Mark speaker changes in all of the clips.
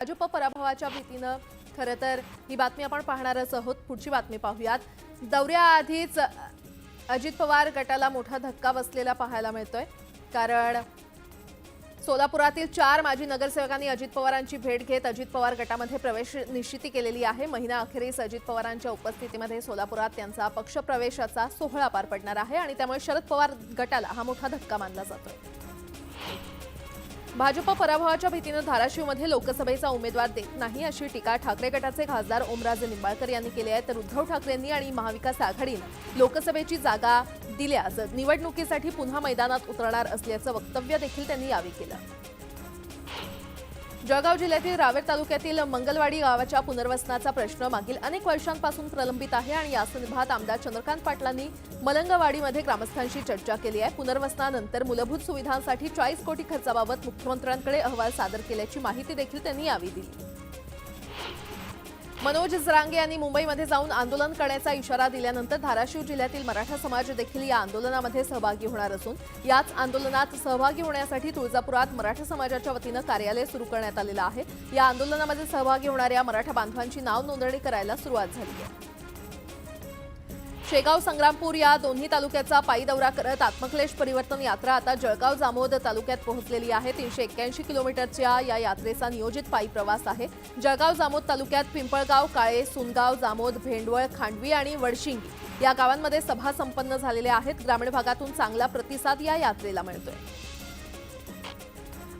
Speaker 1: भाजप पराभवाच्या भीतीनं खरं तर ही बातमी आपण पाहणारच आहोत। पुढची बातमी पाहूयात। दौऱ्याआधीच अजित पवार गटाला मोठा धक्का बसलेला पाहायला मिळतोय, कारण सोलापुरातील 4 माजी नगरसेवकांनी अजित पवारांची भेट घेत अजित पवार गटामध्ये प्रवेश निश्चिती केलेली आहे। महिना अखेरीस अजित पवारांच्या उपस्थितीमध्ये सोलापुरात त्यांचा पक्ष प्रवेशाचा सोहळा पार पडणार आहे आणि त्यामुळे शरद पवार गटाला हा मोठा धक्का मानला जातोय। भाजप पराभवाच्या भीतीने धाराशिवमध्ये लोकसभेचा उमेदवार देत नाही अशी टीका ठाकरे गटाचे खासदार ओमराजे निंबाळकर यांनी केली आहे। तर उद्धव ठाकरेंनी आणि महाविकास आघाडीने लोकसभेची जागा दिल्यास निवडणुकीसाठी पुन्हा मैदानात उतरणार असल्याचं वक्तव्य देखील त्यांनी यावेळी केलं। जळगाव जिल्ह्यातील रावेर तालुक्यातील मंगलवाडी गावाच्या पुनर्वसनाचा प्रश्न मागील अनेक वर्षांपासून प्रलंबित आहे आणि या संदर्भात आमदार चंद्रकांत पाटलांनी मलंगवाडीमध्ये ग्रामस्थांशी चर्चा केली आहे। पुनर्वसनानंतर मूलभूत सुविधांसाठी 40 कोटी खर्चाबाबत मुख्यमंत्र्यांकडे अहवाल सादर केल्याची माहिती देखील त्यांनी यावेळी दिली। मनोज जरांगे यांनी मुंबईमध्ये जाऊन आंदोलन करण्याचा इशारा दिल्यानंतर धाराशिव जिल्ह्यातील मराठा समाज देखील या आंदोलनामध्ये सहभागी होणार असून याच आंदोलनात सहभागी होण्यासाठी तुळजापुरात मराठा समाजाच्या वतीने कार्यालय सुरू करण्यात आलेलं आहे। या आंदोलनामध्ये सहभागी होणाऱ्या मराठा बांधवांची नाव नोंदणी करायला सुरुवात झाली आहे। शेगाव संग्रामपूर या दोन्ही तालुक्याचा पायी दौरा करत आत्मक्लेश परिवर्तन यात्रा आता जळगाव जामोद तालुक्यात पोहोचलेली आहे। 381 किलोमीटरच्या या यात्रेचा नियोजित पायी प्रवास आहे। जळगाव जामोद तालुक्यात पिंपळगाव, काळे, सुनगाव, जामोद, भेंडवळ, खांडवी आणि वडशिंगी या गावांमध्ये सभा संपन्न झालेल्या आहेत। ग्रामीण भागातून चांगला प्रतिसाद या यात्रेला मिळतोय।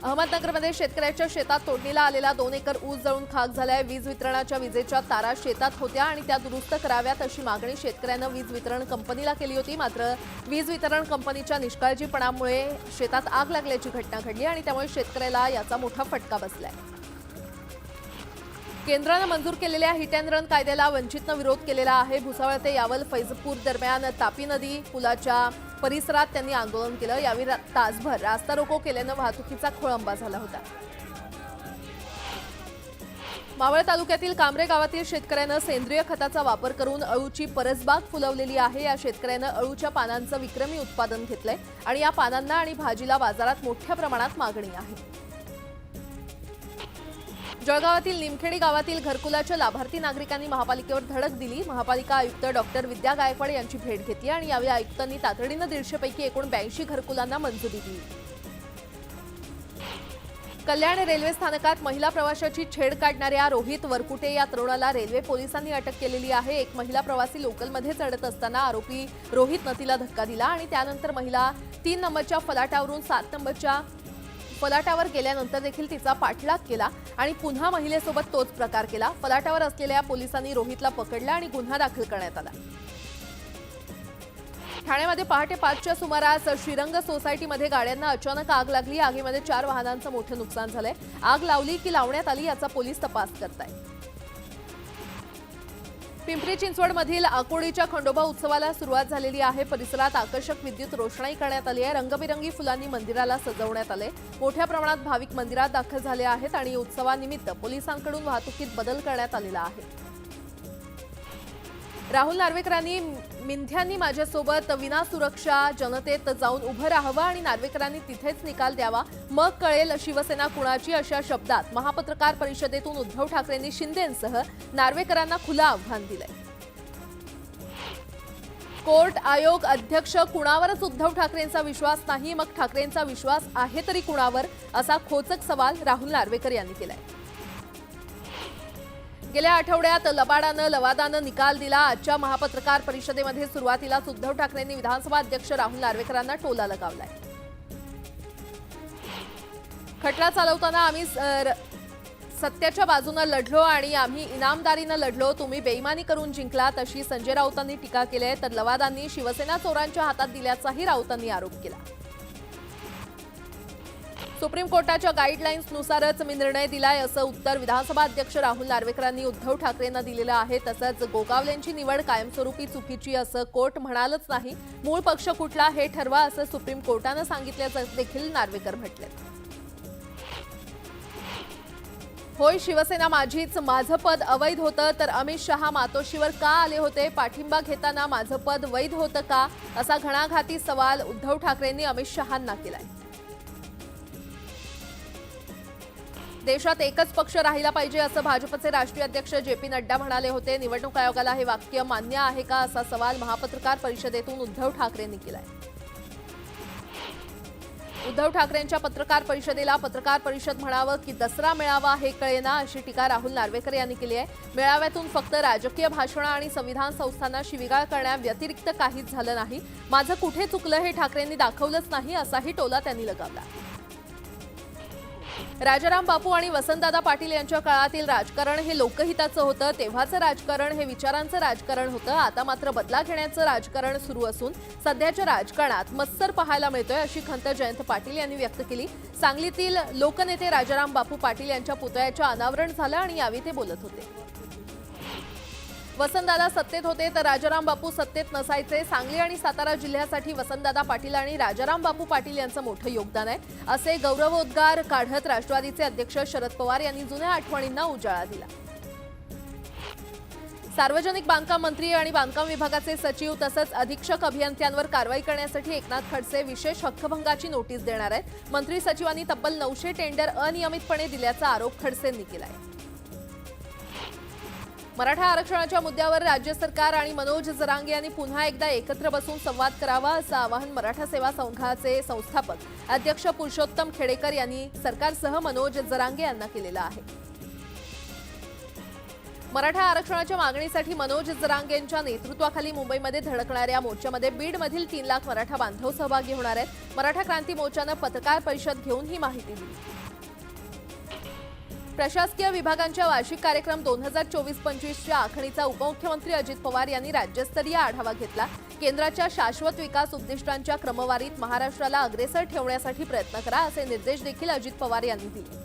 Speaker 1: अहमदनगरमध्ये शेतकऱ्याच्या शेतात तोडणीला आलेला 2 एकर ऊस जळून खाक झालाय। वीज वितरणाच्या विजेच्या तारा शेतात होत्या आणि त्या दुरुस्त कराव्यात अशी मागणी शेतकऱ्यांना वीज वितरण कंपनीला केली होती। मात्र वीज वितरण कंपनीच्या निष्काळजीपणामुळे शेतात आग लागल्याची घटना घडली आणि त्यामुळे शेतकऱ्याला याचा मोठा फटका बसलाय। केंद्राने मंजूर केलेल्या हिट अँड रन कायद्याला वंचितने विरोध केलेला आहे। भुसावळ ते यावल फैजपूर दरम्यान तापी नदी पुलाच्या परिसरात त्यांनी आंदोलन केलं। यावेळी तासभर रास्ता रोको केल्याने वाहतुकीचा खोळंबा झाला होता। मावळ तालुक्यातील कांबरे गावातील शेतकऱ्यानं सेंद्रिय खताचा वापर करून अळूची परसबाग फुलवलेली आहे। या शेतकऱ्यानं अळूच्या पानांचं विक्रमी उत्पादन घेतलंय आणि या पानांना आणि भाजीला बाजारात मोठ्या प्रमाणात मागणी आहे। जळगावातील निमखेडी गावातील घरकुलाच्या लाभार्थी नागरिकांनी महापालिकेवर धडक दिली। महापालिका आयुक्त डॉक्टर विद्या गायकवाड यांची भेट घेतली आणि यावेळी आयुक्तांनी तातडीने 150 पैकी एकूण 82 घरकुलांना मंजुरी दिली। कल्याण रेल्वे स्थानकात महिला प्रवाशाची छेड काढणाऱ्या रोहित वरकुटे या तरुणाला रेल्वे पोलिसांनी अटक केलेली आहे। एक महिला प्रवासी लोकलमध्ये चढत असताना आरोपी रोहितने तिला धक्का दिला आणि त्यानंतर महिला 3 नंबरच्या फलाटावरून 7 नंबरच्या फलाटावर गेल्यानंतर देखील तिचा पाठलाग केला आणि पुन्हा महिलेसोबत तोच प्रकार केला। फलाटावर असलेल्या पोलिसांनी रोहितला पकडला आणि गुन्हा दाखल करण्यात आला। ठाण्यामध्ये पहाटे 5च्या सुमारास श्रीरंग सोसायटीमध्ये गाड्यांना अचानक आग लागली। आगीमध्ये 4 वाहनांचं मोठं नुकसान झालंय। आग लावली की लावण्यात आली याचा पोलीस तपास करतायत। पिंपरी चिंचवडमधील आकोडीच्या खंडोबा उत्सवाला सुरुवात झालेली आहे। परिसरात आकर्षक विद्युत रोषणाई करण्यात आली आहे। रंगबिरंगी फुलांनी मंदिराला सजवण्यात आले। मोठ्या प्रमाणात भाविक मंदिरात दाखल झाले आहेत आणि उत्सवानिमित्त पोलिसांकडून वाहतुकीत बदल करण्यात आलेला आहे। राहुल नार्वेकरांनी मिंध्यांनी माझ्यासोबत विना सुरक्षा जनतेत जाऊन उभं राहावं आणि नार्वेकरांनी तिथेच निकाल द्यावा, मग कळेल शिवसेना कुणाची अशा शब्दात महापत्रकार परिषदेतून उद्धव ठाकरेंनी शिंदेंसह नार्वेकरांना खुलं आव्हान दिलंय। कोर्ट आयोग अध्यक्ष कुणावरच उद्धव ठाकरेंचा विश्वास नाही, मग ठाकरेंचा विश्वास आहे तरी कुणावर, असा खोचक सवाल राहुल नार्वेकर यांनी केलाय। गेल्या आठवड्यात लवादानं निकाल दिला। आजच्या महापत्रकार परिषदेमध्ये सुरुवातीलाच उद्धव ठाकरेंनी विधानसभा अध्यक्ष राहुल नार्वेकरांना टोला लगावलाय। खटला चालवताना आम्ही सत्याच्या बाजूने लढलो आणि आम्ही इनामदारीने लढलो, तुम्ही बेईमानी करून जिंकलात अशी संजय राऊतांनी टीका केली आहे। तर लवादांनी शिवसेना चोरांच्या हातात दिल्याचाही राऊतांनी आरोप केला। सुप्रीम कोर्टाच्या गाईडलाईन्सनुसारच मी निर्णय दिलाय असं उत्तर विधानसभा अध्यक्ष राहुल नार्वेकरांनी उद्धव ठाकरेंना दिलेलं आहे। तसंच गोगावलेंची निवड कायमस्वरूपी चुकीची असं कोर्ट म्हणालच नाही, मूळ पक्ष कुठला हे ठरवा असं सुप्रीम कोर्टानं सांगितल्याचं देखील नार्वेकर म्हटले। होय शिवसेना माझीच, माझं पद अवैध होतं तर अमित शहा मातोश्रीवर का आले होते, पाठिंबा घेताना माझं पद वैध होतं का, असा घणाघाती सवाल उद्धव ठाकरेंनी अमित शहांना केलाय। देशात एकच पक्ष राहिला पाहिजे असं भाजपचे राष्ट्रीय अध्यक्ष जे.पी. नड्डा म्हणाले होते. निवडणूक आयोगाला हे वाक्य मान्य आहे का असा सवाल महापत्रकार परिषदेतून उद्धव ठाकरेंनी केलाय. उद्धव ठाकरेंच्या पत्रकार परिषदेला पत्रकार परिषद म्हणावं की दसरा मेळावा हे कळेना अशी टीका राहुल नार्वेकर यांनी केली आहे. मेळाव्यातून फक्त राजकीय भाषणं आणि संविधान संस्थांना शिवीगाळ करण्याव्यतिरिक्त काहीच झालं नाही. माझं कुठे चुकलं हे ठाकरेंनी दाखवलंच नाही असाही टोला त्यांनी लगावला. राजाराम बापू आणि वसंतदादा पाटील यांच्या काळातील राजकारण हे लोकहिताचं होतं. तेव्हाचं राजकारण हे विचारांचं राजकारण होतं. आता मात्र बदला घेण्याचं राजकारण सुरू असून सध्याच्या राजकारणात मत्सर पाहायला मिळतोय अशी खंत जयंत पाटील यांनी व्यक्त केली. सांगलीतील लोकनेते राजाराम बापू पाटील यांच्या पुतळ्याचं अनावरण झालं आणि यावेळी ते बोलत होते. वसंतदादा सत्तेत होते तर राजाराम बापू सत्तेत नसायचे. सांगली आणि सातारा जिल्ह्यासाठी वसंतदादा पाटील आणि राजाराम बापू पाटील यांचं मोठं योगदान आहे असे गौरवोद्गार काढत राष्ट्रवादीचे अध्यक्ष शरद पवार यांनी जुन्या आठवणींना उजाळा दिला. सार्वजनिक बांधकाम मंत्री आणि बांधकाम विभागाचे सचिव तसंच अधीक्षक अभियंत्यांवर कारवाई करण्यासाठी एकनाथ खडसे विशेष हक्कभंगाची नोटीस देणार आहेत. मंत्री सचिवांनी तब्बल 900 टेंडर अनियमितपणे दिल्याचा आरोप खडसेंनी केलाय. मराठा आरक्षणाच्या मुद्द्यावर राज्य सरकार आणि मनोज जरांगे यांनी पुन्हा एकदा एकत्र बसून संवाद करावा असं आवाहन मराठा सेवा संघाचे संस्थापक अध्यक्ष पुरुषोत्तम खेडेकर यांनी सरकारसह मनोज जरांगे यांना केलेलं आहे. मराठा आरक्षणाच्या मागणीसाठी मनोज जरांगेंच्या नेतृत्वाखाली मुंबईमध्ये धडकणाऱ्या मोर्चामध्ये बीडमधील 3 लाख मराठा बांधव सहभागी होणार आहेत. मराठा क्रांती मोर्चानं पत्रकार परिषद घेऊन ही माहिती दिली. प्रशासकीय विभागांच्या वार्षिक कार्यक्रम 2024-25च्या आखणीचा उपमुख्यमंत्री अजित पवार यांनी राज्यस्तरीय आढावा घेतला. केंद्राच्या शाश्वत विकास उद्दिष्टांच्या क्रमवारीत महाराष्ट्राला अग्रेसर ठेवण्यासाठी प्रयत्न करा असे निर्देश देखील अजित पवार यांनी दिले.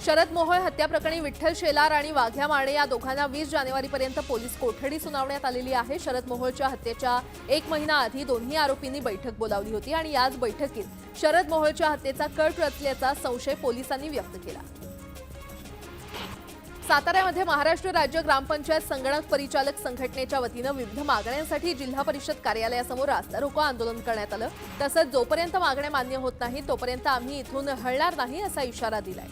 Speaker 1: शरद मोहोळ हत्या प्रकरणी विठ्ठल शेलार आणि वाघ्या माने या दोघांना 20 जानेवारीपर्यंत पोलीस कोठडी सुनावण्यात आलेली आहे. शरद मोहोळच्या हत्येच्या 1 महिना आधी दोन्ही आरोपींनी बैठक बोलावली होती आणि याच बैठकीत शरद मोहोळच्या हत्येचा कट रचल्याचा संशय पोलिसांनी व्यक्त केला. साताऱ्यामध्ये महाराष्ट्र राज्य ग्रामपंचायत संगणक परिचालक संघटनेच्या वतीनं विविध मागण्यांसाठी जिल्हा परिषद कार्यालयासमोर रास्ता रोको आंदोलन करण्यात आलं. तसंच जोपर्यंत मागण्या मान्य होत नाही तोपर्यंत आम्ही इथून हलणार नाही असा इशारा दिलाय.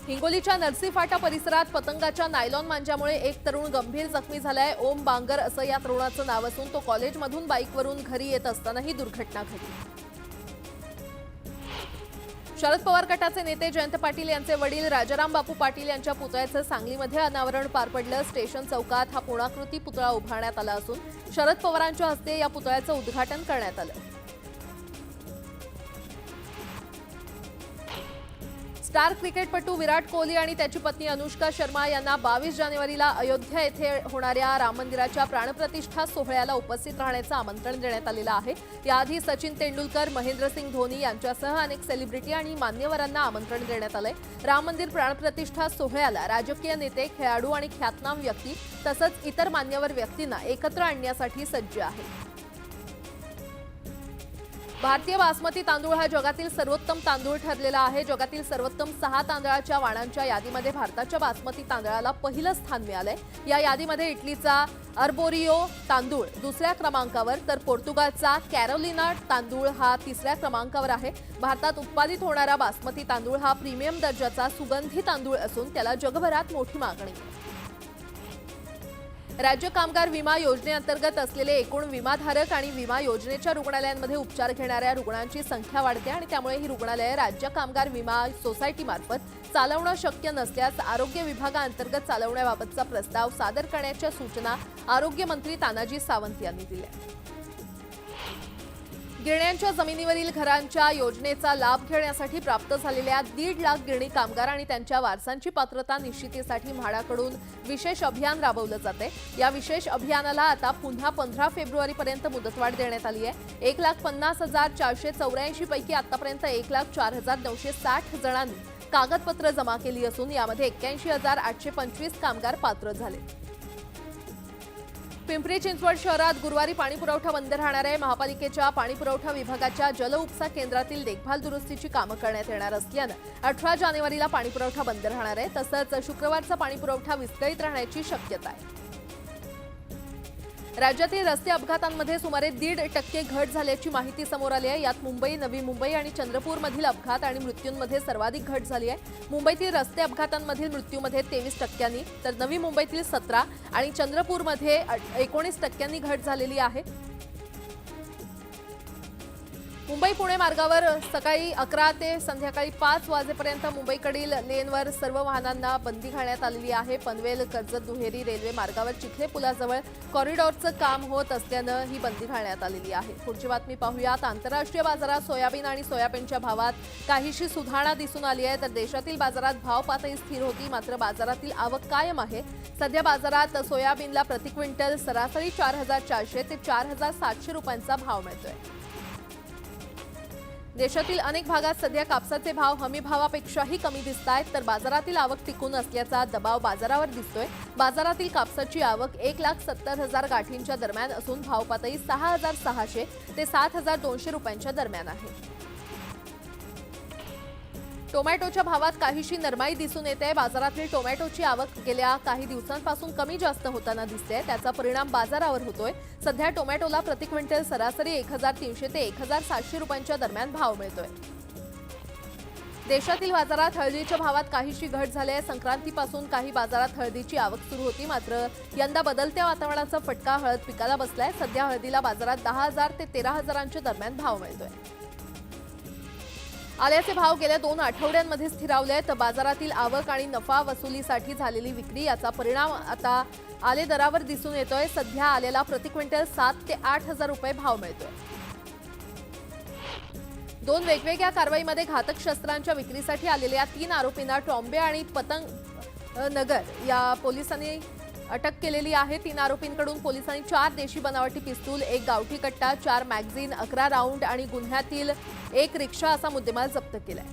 Speaker 1: हिंगोलीच्या नरसी फाटा परिसरात पतंगाच्या नायलॉन मांजामुळे एक तरुण गंभीर जखमी झालाय. ओम बांगर असं या तरुणाचं नाव असून तो कॉलेजमधून बाईकवरून घरी येत असताना ही दुर्घटना घडली. शरद पवार गटाचे नेते जयंत पाटील यांचे वडील राजाराम बापू पाटील यांच्या पुतळ्याचं सांगलीमध्ये अनावरण पार पडलं. स्टेशन चौकात हा पूर्णाकृती पुतळा उभारण्यात आला असून शरद पवारांच्या हस्ते या पुतळ्याचं उद्घाटन करण्यात आलं. स्टार क्रिकेटपटू विराट कोहली आणि त्याची पत्नी अनुष्का शर्मा यांना 22 जानेवारीला अयोध्या येथे होणाऱ्या राम मंदिराच्या प्राणप्रतिष्ठा सोहळ्याला उपस्थित राहण्याचं आमंत्रण देण्यात आलेलं आहे. याआधी सचिन तेंडुलकर, महेंद्रसिंग धोनी यांच्यासह अनेक सेलिब्रिटी आणि मान्यवरांना आमंत्रण देण्यात आलंय. राम मंदिर प्राणप्रतिष्ठा सोहळ्याला राजकीय नेते, खेळाडू आणि ख्यातनाम व्यक्ती तसंच इतर मान्यवर व्यक्तींना एकत्र आणण्यासाठी सज्ज आहे. भारतीय बासमती तांदूळ हा जगातील सर्वोत्तम तांदूळ ठरलेला आहे. जगातील सर्वोत्तम 6 तांदळाच्या वाणांच्या यादीमध्ये भारताच्या बासमती तांदळाला पहिलं स्थान मिळालंय. या यादीमध्ये इटलीचा अर्बोरियो तांदूळ दुसऱ्या क्रमांकावर तर पोर्तुगालचा कॅरोलिना तांदूळ हा 3ऱ्या क्रमांकावर आहे. भारतात उत्पादित होणारा बासमती तांदूळ हा प्रीमियम दर्जाचा सुगंधी तांदूळ असून त्याला जगभरात मोठी मागणी आहे. राज्य कामगार विमा योजनेअंतर्गत असलेले एकूण विमाधारक आणि विमा योजनेच्या रुग्णालयांमध्ये उपचार घेणाऱ्या रुग्णांची संख्या वाढते आणि त्यामुळे ही रुग्णालये राज्य कामगार विमा सोसायटीमार्फत चालवणं शक्य नसल्यास आरोग्य विभागाअंतर्गत चालवण्याबाबतचा प्रस्ताव सादर करण्याच्या सूचना आरोग्यमंत्री तानाजी सावंत यांनी दिल्या. गिरण्यांच्या जमिनीवरील घरांच्या योजनेचा लाभ घेण्यासाठी प्राप्त झालेल्या 1.5 लाख गिरणी कामगार आणि त्यांच्या वारसांची पात्रता निश्चितीसाठी म्हाडाकडून विशेष अभियान राबवलं जाते. या विशेष अभियानाला आता पुन्हा 15 फेब्रुवारीपर्यंत मुदतवाढ देण्यात आली आहे. 1,50,484 पैकी आतापर्यंत 1,04,960 जणांनी कागदपत्र जमा केली असून यामध्ये 81,825 कामगार पात्र झाले. पिंपरी चिंचवड शहरात गुरुवारी पाणीपुरवठा बंद राहणार आहे. महापालिकेच्या पाणीपुरवठा विभागाच्या जलउपसा केंद्रातील देखभाल दुरुस्तीची कामं करण्यात येणार असल्यानं 18 जानेवारीला पाणीपुरवठा बंद राहणार आहे. तसंच शुक्रवारचा पाणीपुरवठा विस्कळीत राहण्याची शक्यता आहे. राज्यातील रस्ते अपघातांमध्ये सुमारे 1.5% घट झाल्याची माहिती समोर आली आहे। यात मुंबई, नवी मुंबई आणि चंद्रपूरमधील अपघात आणि मृत्यूंमध्ये सर्वाधिक घट झाली आहे। मुंबईतील रस्ते अपघातांमधील मृत्यूमध्ये 23%, तर नवी मुंबईतील 17 आणि चंद्रपूरमध्ये 19% घट झालेली आहे। मुंबई पुणे मार्गावर सकाळी 11 ते संध्याकाळी 5 वाजेपर्यंत मुंबईकडील लेनवर सर्व वाहनांना बंदी घालण्यात आलेली आहे। पनवेल कर्जत दुहेरी रेल्वे मार्गावर चिखले पुलाजवळ कॉरिडॉरचं काम होत असल्यानं ही बंदी घालण्यात आलेली आहे। पुढची बातमी पाहूयात। आंतरराष्ट्रीय बाजारात सोयाबीन आणि सोयाबीनच्या भावात काहीशी सुधारणा दिसून आली आहे, तर देशातील बाजारात भाव पातळी स्थिर होती, मात्र बाजारातील आवक कायम आहे। सध्या बाजारात सोयाबीनला प्रति क्विंटल सरासरी 4,400 ते 4,700 रुपयांचा भाव मिळतोय। देशातील अनेक भागात सध्या कापसाचे भाव हमी भावापेक्षाही कमी दिसतायत, तर बाजारातील आवक टिकून असल्याचा दबाव बाजारावर दिसतोय। बाजारातील कापसाची आवक 1,70,000 गाठींच्या दरम्यान असून भाव पातळी 6,600 ते 7,200 रुपयांच्या दरम्यान आहे। टोमॅटोच्या भावात काहीशी नरमाई दिसून येते। बाजारातील टोमॅटोची आवक गेल्या काही दिवसांपासून कमी जास्त होताना दिसते, त्याचा परिणाम बाजारावर होतोय। सध्या टोमॅटोला प्रति क्विंटल सरासरी 1,300 ते 1,700 रुपयांच्या दरम्यान भाव मिळतोय। देशातील बाजारात हळदीच्या भावात काहीशी घट झाली आहे। संक्रांतीपासून काही बाजारात हळदीची आवक सुरू होती, मात्र यंदा बदलत्या वातावरणाचा फटका हळद पिकाला बसलाय। सध्या हळदीला बाजारात 10,000 ते 13,000च्या दरम्यान भाव मिळतोय। आल्याचे भाव गेल्या 2 आठवड्यांमध्ये स्थिरावले आहेत। बाजारातील आवक आणि नफा वसुलीसाठी झालेली विक्री याचा परिणाम आता आले दरावर दिसून येतोय। सध्या आल्याला प्रति क्विंटल 7 ते 8,000 रुपये भाव मिळतोय। 2 वेगवेगळ्या कारवाईमध्ये घातक शस्त्रांच्या विक्रीसाठी आलेल्या 3 आरोपींना ट्रॉम्बे आणि पतंग नगर या पोलिसांनी अटक केलेली आहे। 3 आरोपींकडून पोलिसांनी 4 देशी बनावटी पिस्तूल, 1 गावठी कट्टा, 4 मॅगझीन, 11 राऊंड आणि गुन्ह्यातील 1 रिक्षा असा मुद्देमाल जप्त केलाय।